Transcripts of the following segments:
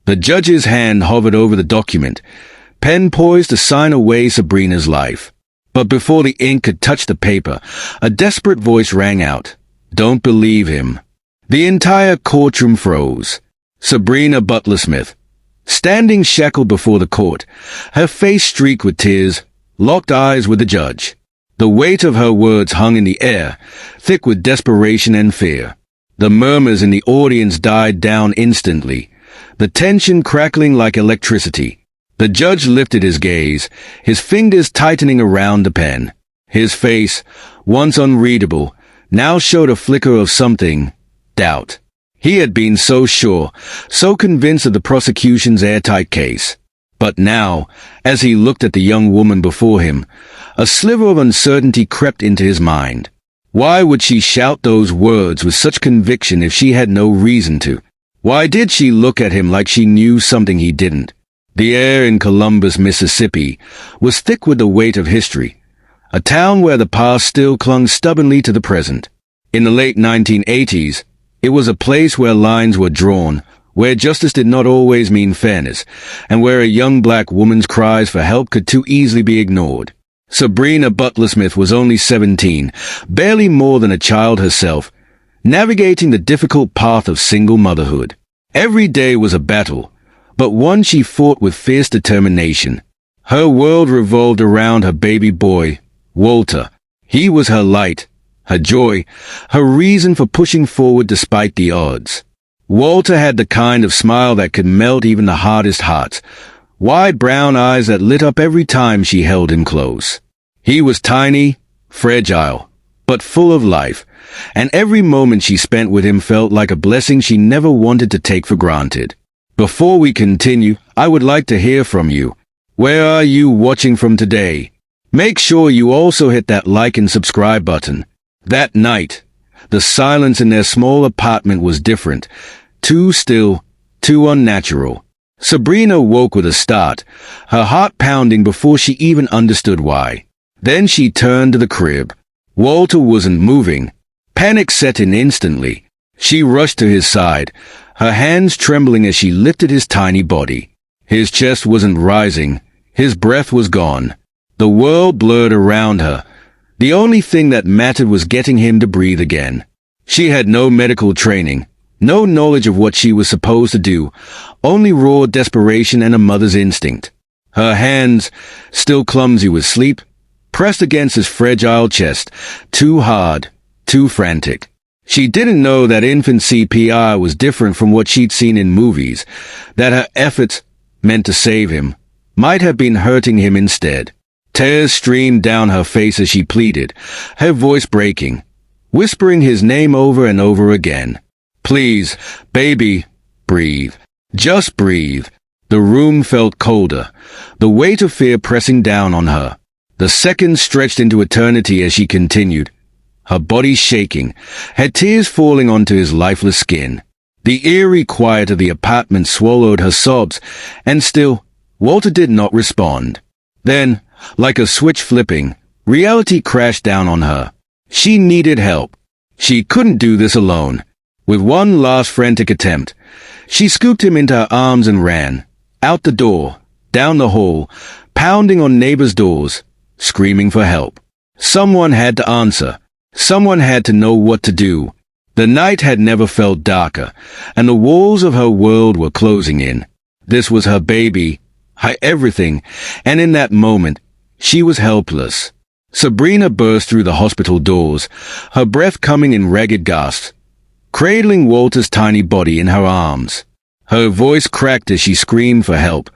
The judge's hand hovered over the document, pen poised to sign away Sabrina's life. But before the ink could touch the paper, a desperate voice rang out. "Don't believe him." The entire courtroom froze. Sabrina Butler-Smith, standing shackled before the court, her face streaked with tears, locked eyes with the judge. The weight of her words hung in the air, thick with desperation and fear. The murmurs in the audience died down instantly, the tension crackling like electricity. The judge lifted his gaze, his fingers tightening around the pen. His face, once unreadable, now showed a flicker of something: doubt. He had been so sure, so convinced of the prosecution's airtight case. But now, as he looked at the young woman before him, a sliver of uncertainty crept into his mind. Why would she shout those words with such conviction if she had no reason to? Why did she look at him like she knew something he didn't? The air in Columbus, Mississippi, was thick with the weight of history, a town where the past still clung stubbornly to the present. In the late 1980s, it was a place where lines were drawn, where justice did not always mean fairness, and where a young black woman's cries for help could too easily be ignored. Sabrina Butler-Smith was only 17, barely more than a child herself, navigating the difficult path of single motherhood. Every day was a battle, but one she fought with fierce determination. Her world revolved around her baby boy, Walter. He was her light, her joy, her reason for pushing forward despite the odds. Walter had the kind of smile that could melt even the hardest hearts, wide brown eyes that lit up every time she held him close. He was tiny, fragile, but full of life, and every moment she spent with him felt like a blessing she never wanted to take for granted. Before we continue, I would like to hear from you. Where are you watching from today? Make sure you also hit that like and subscribe button. That night, the silence in their small apartment was different, too still, too unnatural. Sabrina woke with a start, her heart pounding before she even understood why. Then she turned to the crib. Walter wasn't moving. Panic set in instantly. She rushed to his side, her hands trembling as she lifted his tiny body. His chest wasn't rising. His breath was gone. The world blurred around her. The only thing that mattered was getting him to breathe again. She had no medical training, no knowledge of what she was supposed to do, only raw desperation and a mother's instinct. Her hands, still clumsy with sleep, pressed against his fragile chest, too hard, too frantic. She didn't know that infant CPR was different from what she'd seen in movies, that her efforts, meant to save him, might have been hurting him instead. Tears streamed down her face as she pleaded, her voice breaking, whispering his name over and over again. "Please, baby, breathe. Just breathe." The room felt colder, the weight of fear pressing down on her. The seconds stretched into eternity as she continued, her body shaking, her tears falling onto his lifeless skin. The eerie quiet of the apartment swallowed her sobs, and still, Walter did not respond. Then, like a switch flipping, reality crashed down on her. She needed help. She couldn't do this alone. With one last frantic attempt, she scooped him into her arms and ran, out the door, down the hall, pounding on neighbors' doors, screaming for help. Someone had to answer. Someone had to know what to do. The night had never felt darker, and the walls of her world were closing in. This was her baby, her everything, and in that moment, she was helpless. Sabrina burst through the hospital doors, her breath coming in ragged gasps, cradling Walter's tiny body in her arms. Her voice cracked as she screamed for help,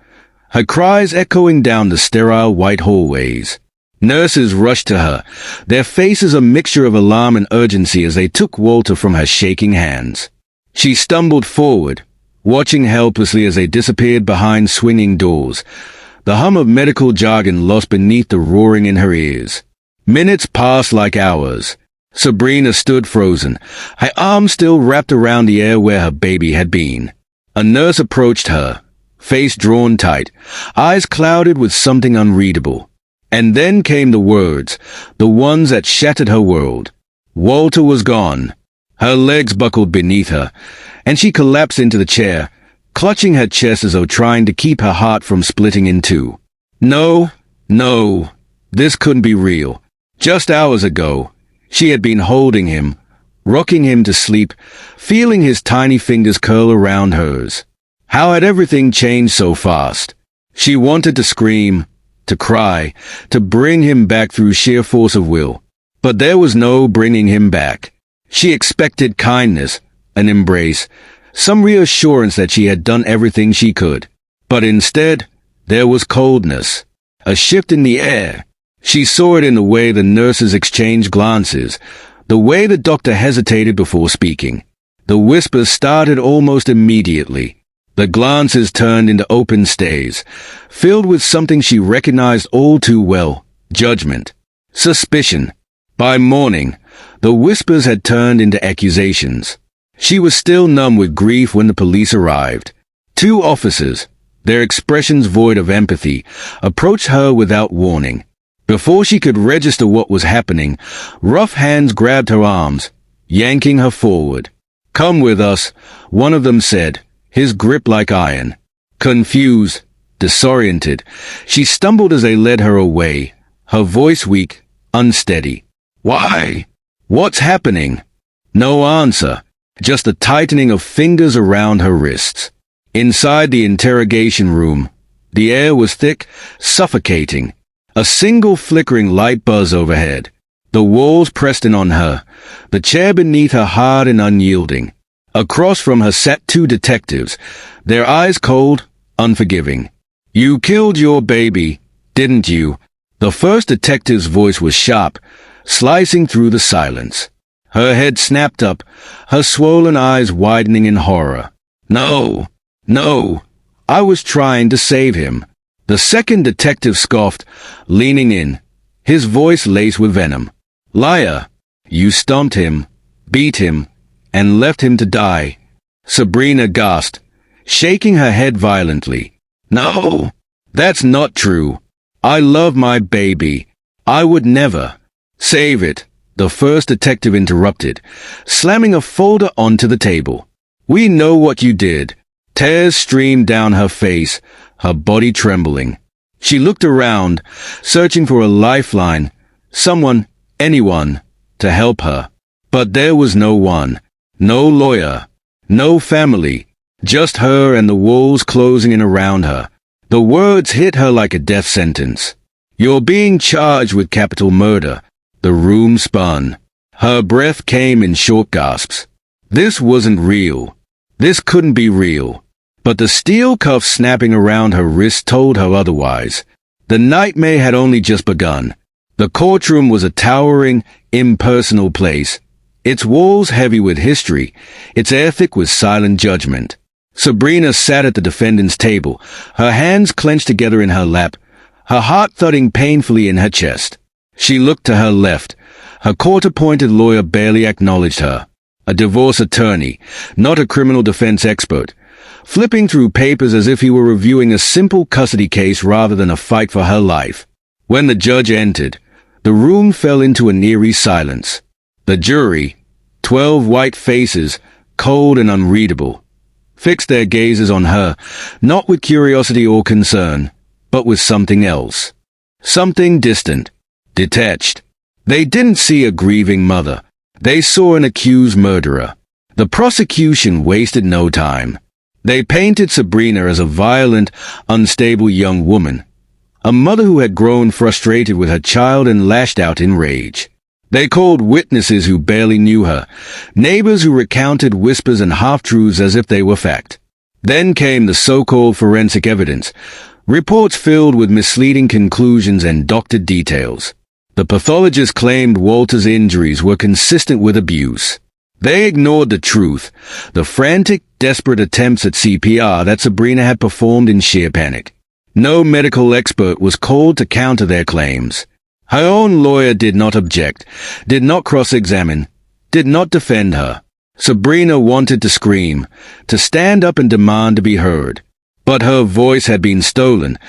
her cries echoing down the sterile white hallways. Nurses rushed to her, their faces a mixture of alarm and urgency as they took Walter from her shaking hands. She stumbled forward, watching helplessly as they disappeared behind swinging doors, the hum of medical jargon lost beneath the roaring in her ears. Minutes passed like hours. Sabrina stood frozen, her arms still wrapped around the air where her baby had been. A nurse approached her, face drawn tight, eyes clouded with something unreadable. And then came the words, the ones that shattered her world. Walter was gone. Her legs buckled beneath her, and she collapsed into the chair, clutching her chest as though trying to keep her heart from splitting in two. No, this couldn't be real. Just hours ago, she had been holding him, rocking him to sleep, feeling his tiny fingers curl around hers. How had everything changed so fast? She wanted to scream, to cry, to bring him back through sheer force of will. But there was no bringing him back. She expected kindness, an embrace, some reassurance that she had done everything she could. But instead, there was coldness, a shift in the air. She saw it in the way the nurses exchanged glances, the way the doctor hesitated before speaking. The whispers started almost immediately. The glances turned into open stares, filled with something she recognized all too well: judgment, suspicion. By morning, the whispers had turned into accusations. She was still numb with grief when the police arrived. 2 officers, their expressions void of empathy, approached her without warning. Before she could register what was happening, rough hands grabbed her arms, yanking her forward. "Come with us," one of them said, his grip like iron. Confused, disoriented, she stumbled as they led her away, her voice weak, unsteady. "Why? What's happening?" No answer, just the tightening of fingers around her wrists. Inside the interrogation room, the air was thick, suffocating. A single flickering light buzzed overhead. The walls pressed in on her, the chair beneath her hard and unyielding. Across from her sat 2 detectives, their eyes cold, unforgiving. "You killed your baby, didn't you?" The first detective's voice was sharp, slicing through the silence. Her head snapped up, her swollen eyes widening in horror. No, I was trying to save him." The second detective scoffed, leaning in, his voice laced with venom. "Liar, you stomped him, beat him, and left him to die." Sabrina gasped, shaking her head violently. "No, that's not true. I love my baby. I would never." "Save it," the first detective interrupted, slamming a folder onto the table. "We know what you did." Tears streamed down her face, her body trembling. She looked around, searching for a lifeline, someone, anyone, to help her. But there was no one. No lawyer, no family, just her and the walls closing in around her. The words hit her like a death sentence. "You're being charged with capital murder." The room spun. Her breath came in short gasps. This wasn't real. This couldn't be real. But the steel cuffs snapping around her wrist told her otherwise. The nightmare had only just begun. The courtroom was a towering, impersonal place, its walls heavy with history, its air thick with silent judgment. Sabrina sat at the defendant's table, her hands clenched together in her lap, her heart thudding painfully in her chest. She looked to her left. Her court-appointed lawyer barely acknowledged her. A divorce attorney, not a criminal defense expert, flipping through papers as if he were reviewing a simple custody case rather than a fight for her life. When the judge entered, the room fell into an eerie silence. The jury, 12 white faces, cold and unreadable, fixed their gazes on her, not with curiosity or concern, but with something else. Something distant, detached. They didn't see a grieving mother. They saw an accused murderer. The prosecution wasted no time. They painted Sabrina as a violent, unstable young woman, a mother who had grown frustrated with her child and lashed out in rage. They called witnesses who barely knew her, neighbors who recounted whispers and half-truths as if they were fact. Then came the so-called forensic evidence, reports filled with misleading conclusions and doctored details. The pathologist claimed Walter's injuries were consistent with abuse. They ignored the truth, the frantic, desperate attempts at CPR that Sabrina had performed in sheer panic. No medical expert was called to counter their claims. Her own lawyer did not object, did not cross-examine, did not defend her. Sabrina wanted to scream, to stand up and demand to be heard. But her voice had been stolen,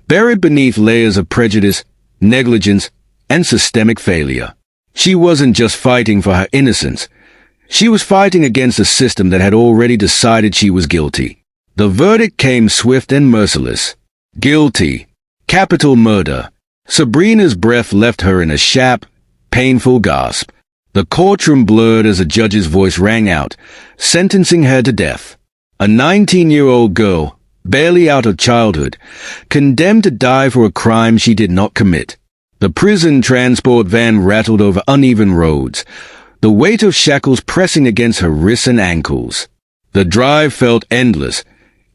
buried beneath layers of prejudice, negligence, and systemic failure. She wasn't just fighting for her innocence. She was fighting against a system that had already decided she was guilty. The verdict came swift and merciless. Guilty. Capital murder. Sabrina's breath left her in a sharp, painful gasp. The courtroom blurred as a judge's voice rang out, sentencing her to death. A 19-year-old girl, barely out of childhood, condemned to die for a crime she did not commit. The prison transport van rattled over uneven roads, the weight of shackles pressing against her wrists and ankles. The drive felt endless,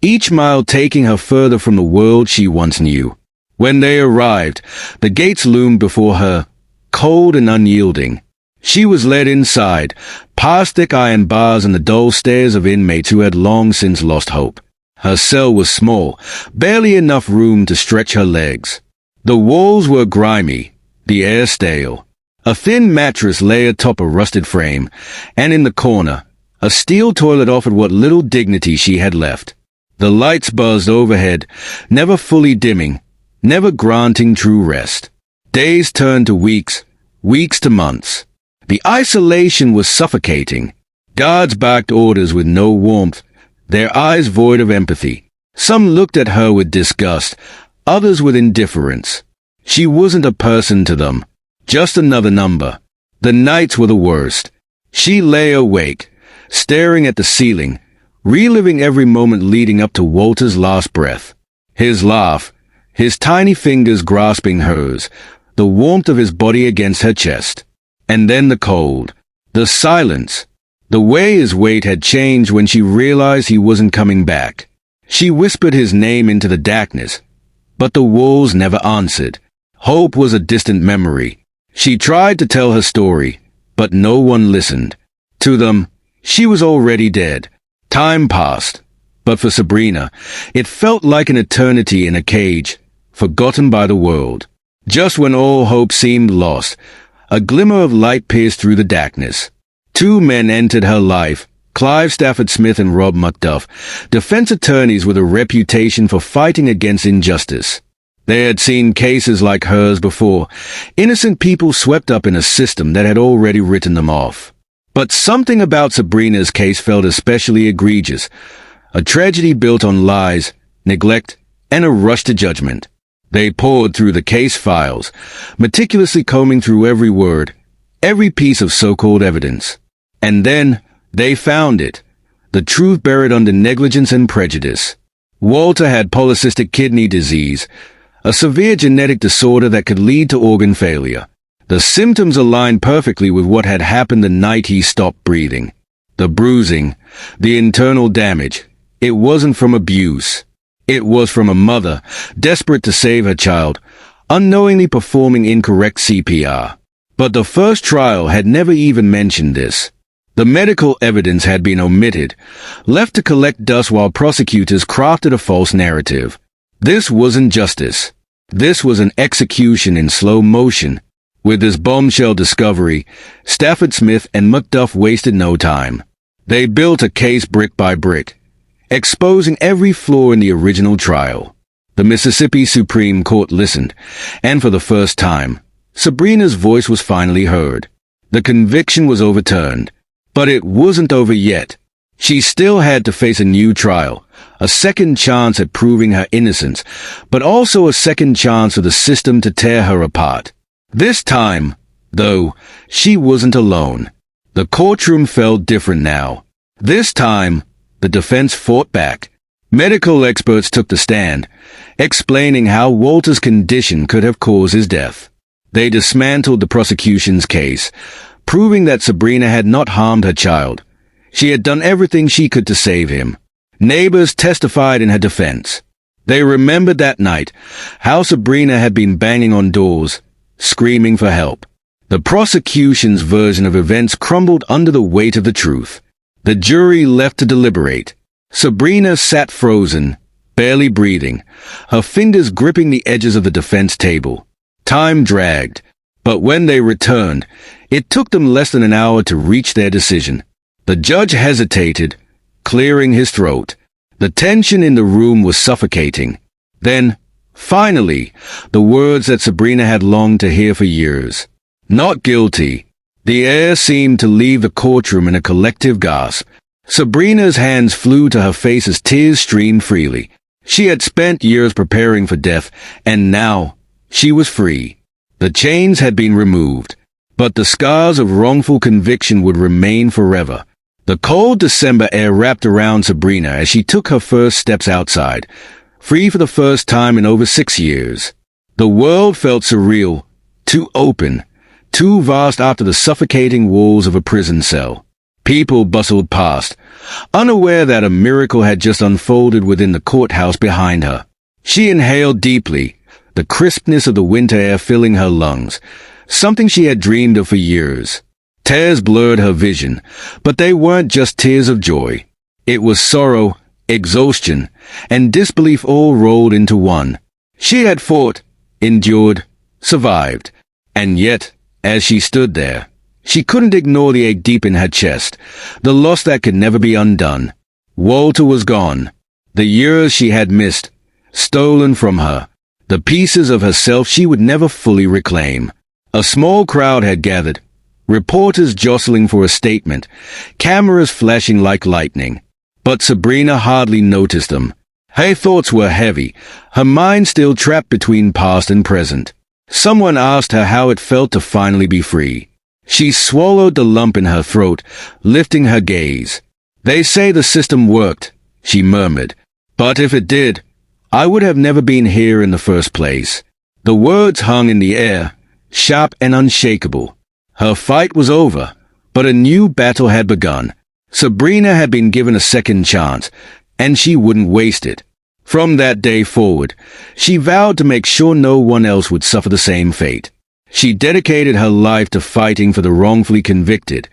each mile taking her further from the world she once knew. When they arrived, the gates loomed before her, cold and unyielding. She was led inside, past thick iron bars and the dull stares of inmates who had long since lost hope. Her cell was small, barely enough room to stretch her legs. The walls were grimy, the air stale. A thin mattress lay atop a rusted frame, and in the corner, a steel toilet offered what little dignity she had left. The lights buzzed overhead, never fully dimming, never granting true rest. Days turned to weeks, weeks to months. The isolation was suffocating. Guards barked orders with no warmth, their eyes void of empathy. Some looked at her with disgust, others with indifference. She wasn't a person to them, just another number. The nights were the worst. She lay awake, staring at the ceiling, reliving every moment leading up to Walter's last breath. His laugh, his tiny fingers grasping hers, the warmth of his body against her chest. And then the cold, the silence, the way his weight had changed when she realized he wasn't coming back. She whispered his name into the darkness, but the walls never answered. Hope was a distant memory. She tried to tell her story, but no one listened. To them, she was already dead. Time passed, but for Sabrina, it felt like an eternity in a cage, forgotten by the world. Just when all hope seemed lost, a glimmer of light pierced through the darkness. Two men entered her life, Clive Stafford Smith and Rob Macduff, defense attorneys with a reputation for fighting against injustice. They had seen cases like hers before, innocent people swept up in a system that had already written them off. But something about Sabrina's case felt especially egregious, a tragedy built on lies, neglect, and a rush to judgment. They pored through the case files, meticulously combing through every word, every piece of so-called evidence. And then, they found it, the truth buried under negligence and prejudice. Walter had polycystic kidney disease, a severe genetic disorder that could lead to organ failure. The symptoms aligned perfectly with what had happened the night he stopped breathing. The bruising, the internal damage, it wasn't from abuse. It was from a mother, desperate to save her child, unknowingly performing incorrect CPR. But the first trial had never even mentioned this. The medical evidence had been omitted, left to collect dust while prosecutors crafted a false narrative. This wasn't justice. This was an execution in slow motion. With this bombshell discovery, Stafford Smith and Macduff wasted no time. They built a case brick by brick, exposing every flaw in the original trial. The Mississippi Supreme Court listened, and for the first time, Sabrina's voice was finally heard. The conviction was overturned, but it wasn't over yet. She still had to face a new trial, a second chance at proving her innocence, but also a second chance for the system to tear her apart. This time, though, she wasn't alone. The courtroom felt different now. This time, the defense fought back. Medical experts took the stand, explaining how Walter's condition could have caused his death. They dismantled the prosecution's case, proving that Sabrina had not harmed her child. She had done everything she could to save him. Neighbors testified in her defense. They remembered that night, how Sabrina had been banging on doors, screaming for help. The prosecution's version of events crumbled under the weight of the truth. The jury left to deliberate. Sabrina sat frozen, barely breathing, her fingers gripping the edges of the defense table. Time dragged, but when they returned, it took them less than an hour to reach their decision. The judge hesitated, clearing his throat. The tension in the room was suffocating. Then, finally, the words that Sabrina had longed to hear for years. Not guilty. The air seemed to leave the courtroom in a collective gasp. Sabrina's hands flew to her face as tears streamed freely. She had spent years preparing for death, and now she was free. The chains had been removed, but the scars of wrongful conviction would remain forever. The cold December air wrapped around Sabrina as she took her first steps outside, free for the first time in over 6 years. The world felt surreal, too open, too vast after the suffocating walls of a prison cell. People bustled past, unaware that a miracle had just unfolded within the courthouse behind her. She inhaled deeply, the crispness of the winter air filling her lungs, something she had dreamed of for years. Tears blurred her vision, but they weren't just tears of joy. It was sorrow, exhaustion, and disbelief all rolled into one. She had fought, endured, survived, and yet, as she stood there, she couldn't ignore the ache deep in her chest, the loss that could never be undone. Walter was gone. The years she had missed, stolen from her, the pieces of herself she would never fully reclaim. A small crowd had gathered, reporters jostling for a statement, cameras flashing like lightning. But Sabrina hardly noticed them. Her thoughts were heavy, her mind still trapped between past and present. Someone asked her how it felt to finally be free. She swallowed the lump in her throat, lifting her gaze. "They say the system worked," she murmured. "But if it did, I would have never been here in the first place." The words hung in the air, sharp and unshakable. Her fight was over, but a new battle had begun. Sabrina had been given a second chance, and she wouldn't waste it. From that day forward, she vowed to make sure no one else would suffer the same fate. She dedicated her life to fighting for the wrongfully convicted,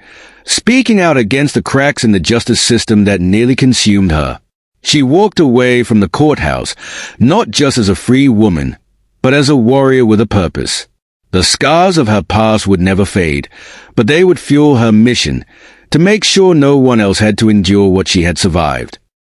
speaking out against the cracks in the justice system that nearly consumed her. She walked away from the courthouse, not just as a free woman, but as a warrior with a purpose. The scars of her past would never fade, but they would fuel her mission to make sure no one else had to endure what she had survived.